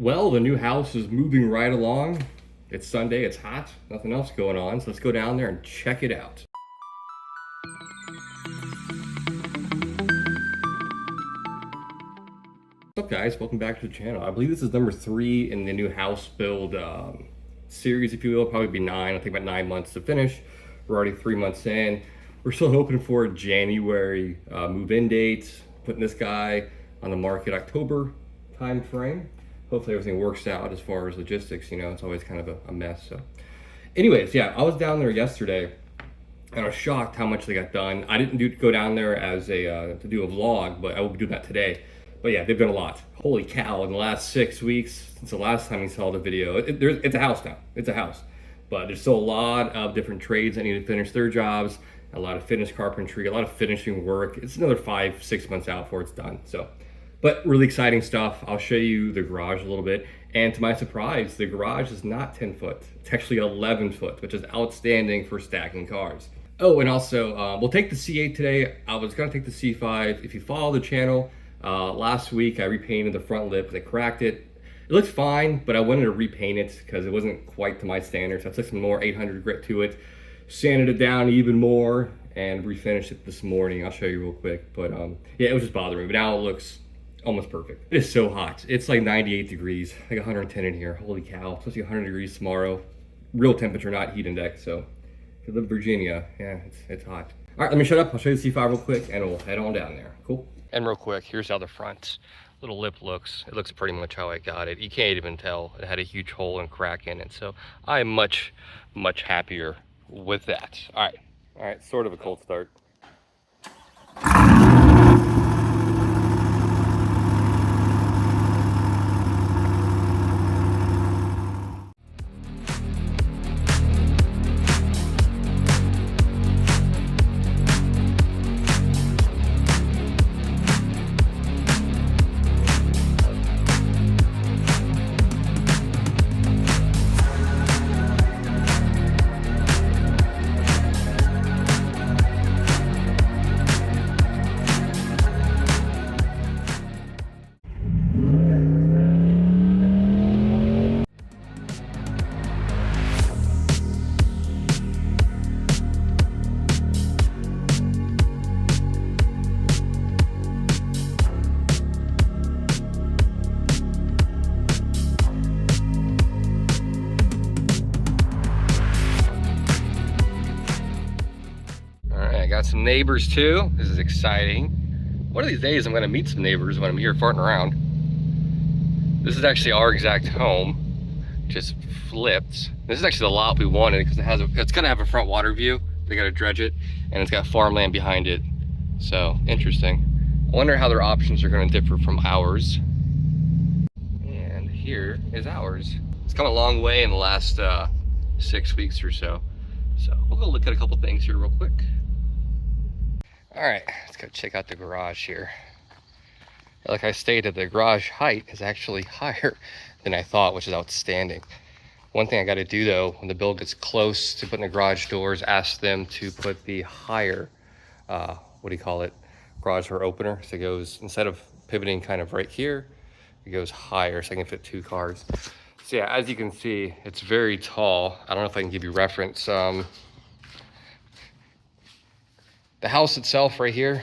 Well, the new house is moving right along. It's Sunday, it's hot, nothing else going on, so let's go down there and check it out. What's up guys, welcome back to the channel. I believe this is number 3 in the new house build series, if you will. Probably be 9, I think about 9 months to finish. We're already 3 months in. We're still hoping for a January move-in date. Putting this guy on the market October time frame. Hopefully everything works out as far as logistics, you know, it's always kind of a mess. So anyways, yeah, I was down there yesterday and I was shocked how much they got done. I didn't go down there as a to do a vlog, but I will be doing that today. But yeah, they've done a lot. Holy cow, in the last 6 weeks, since the last time you saw the video, it's a house now, it's a house. But there's still a lot of different trades that need to finish their jobs, a lot of finished carpentry, a lot of finishing work. It's another 5-6 months out before it's done. So, but really exciting stuff. I'll show you the garage a little bit. And to my surprise, the garage is not 10 foot. It's actually 11 foot, which is outstanding for stacking cars. Oh, and also, we'll take the C8 today. I was gonna take the C5. If you follow the channel, last week I repainted the front lip because I cracked it. It looks fine, but I wanted to repaint it because it wasn't quite to my standards. So I took some more 800 grit to it, sanded it down even more, and refinished it this morning. I'll show you real quick. But yeah, it was just bothering me, but now it looks almost perfect. It is so hot. It's like 98 degrees, like 110 in here. Holy cow, it's supposed to be 100 degrees tomorrow. Real temperature, not heat index. So if you live in Virginia, yeah, it's hot. All right, let me shut up. I'll show you the C5 real quick and we'll head on down there. Cool. And real quick, here's how the front little lip looks. It looks pretty much how I got it. You can't even tell it had a huge hole and crack in it. So I'm much happier with that. All right, sort of a cold start. Got some neighbors too. This is exciting. One of these days I'm gonna meet some neighbors when I'm here farting around. This is actually our exact home, just flipped. This is actually the lot we wanted because it's gonna have a front water view. They gotta dredge it, and it's got farmland behind it. So interesting. I wonder how their options are gonna differ from ours. And here is ours. It's come a long way in the last 6 weeks or so. So we'll go look at a couple things here real quick. All right, let's go check out the garage here. Like I stated, the garage height is actually higher than I thought, which is outstanding. One thing I got to do though, when the build gets close to putting the garage doors, ask them to put the higher, what do you call it, garage door opener. So it goes, instead of pivoting kind of right here, it goes higher so I can fit 2 cars. So yeah, as you can see, it's very tall. I don't know if I can give you reference. The house itself right here,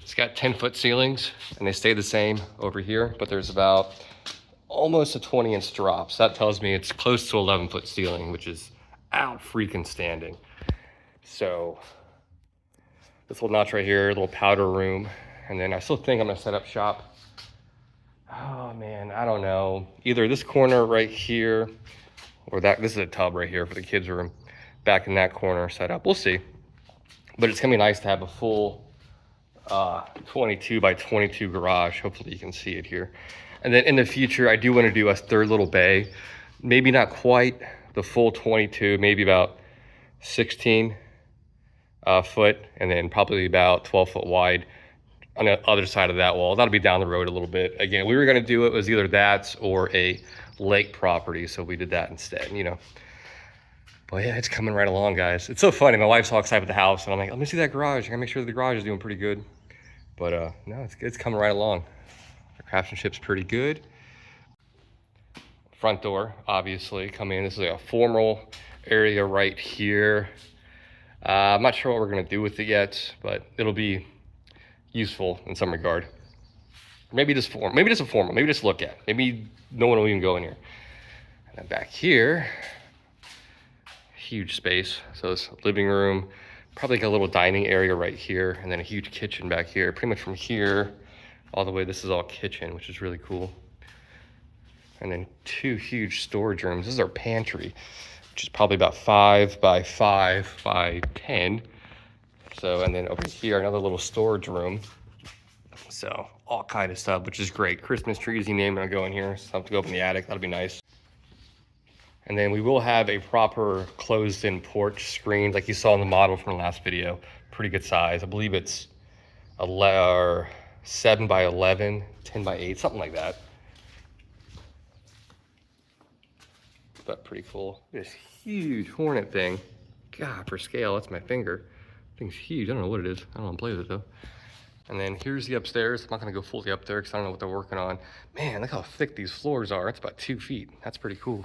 it's got 10-foot ceilings and they stay the same over here, but there's about almost a 20-inch drop. So that tells me it's close to 11-foot ceiling, which is out freaking standing. So this little notch right here, little powder room. And then I still think I'm gonna set up shop. Oh man, I don't know. Either this corner right here or that, this is a tub right here for the kids' room. Back in that corner set up, we'll see. But it's gonna be nice to have a full 22 by 22 garage. Hopefully you can see it here. And then in the future, I do want to do a 3rd little bay. Maybe not quite the full 22, maybe about 16 foot, and then probably about 12 foot wide on the other side of that wall. That'll be down the road a little bit. Again, we were gonna do it was either that or a lake property, so we did that instead, you know. But yeah, it's coming right along, guys. It's so funny. My wife's all excited with the house, and I'm like, let me see that garage. I gotta make sure the garage is doing pretty good. But no, it's coming right along. The craftsmanship's pretty good. front door, obviously, come in. This is like a formal area right here. I'm not sure what we're gonna do with it yet, but it'll be useful in some regard. Maybe just maybe just a formal, maybe just look at. Maybe no one will even go in here. And then back here, huge space. So it's living room, probably like a little dining area right here, and then a huge kitchen back here. Pretty much from here all the way, this is all kitchen, which is really cool. And then 2 huge storage rooms. This is our pantry, which is probably about 5 by 5 by 10. So, and then over here, another little storage room. So all kind of stuff, which is great. Christmas trees, you name it, I'll go in here. Stuff to go up in the attic, that'll be nice. And then we will have a proper closed-in porch screen, like you saw in the model from the last video. Pretty good size. I believe it's 7 by 11, 10 by 8, something like that. But pretty cool. This huge Hornet thing. God, for scale, that's my finger. Thing's huge. I don't know what it is. I don't want to play with it though. And then here's the upstairs. I'm not gonna go fully up there because I don't know what they're working on. Man, look how thick these floors are. It's about 2 feet. That's pretty cool.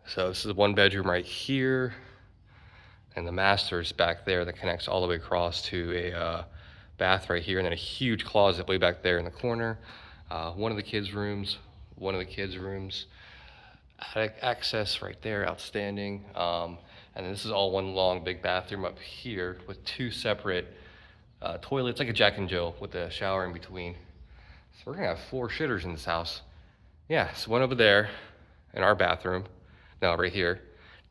So this is 1 bedroom right here. And the master's back there that connects all the way across to a bath right here. And then a huge closet way back there in the corner. One of the kids' rooms. Attic access right there, outstanding. And then this is all one long big bathroom up here with 2 separate toilets, like a Jack and Jill with a shower in between. So we're gonna have 4 shitters in this house. Yeah, so 1 over there in our bathroom. No, right here.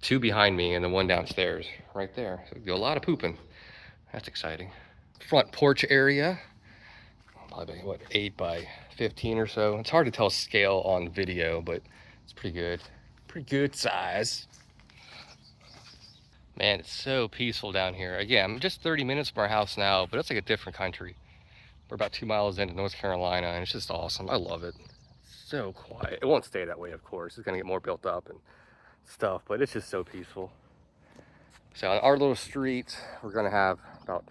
2 behind me and then 1 downstairs right there. So we do a lot of pooping. That's exciting. Front porch area. Probably what, 8 by 15 or so. It's hard to tell scale on video, but it's pretty good. Pretty good size. Man, it's so peaceful down here. Again, I'm just 30 minutes from our house now, but it's like a different country. We're about 2 miles into North Carolina, and it's just awesome. I love it. So quiet. It won't stay that way, of course. It's gonna get more built up and stuff, but it's just so peaceful. So on our little street, we're gonna have about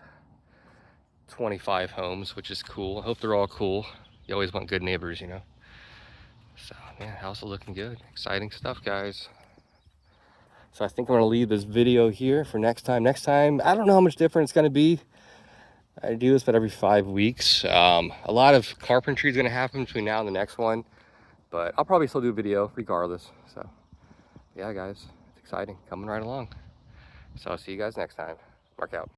25 homes, which is cool. I hope they're all cool. You always want good neighbors, you know. So yeah, house is looking good. Exciting stuff, guys. So I think I'm gonna leave this video here for next time. Next time, I don't know how much different it's gonna be. I do this about every 5 weeks. A lot of carpentry is gonna happen between now and the next one, but I'll probably still do a video regardless. So yeah, guys, it's exciting, coming right along. So I'll see you guys next time. Mark out.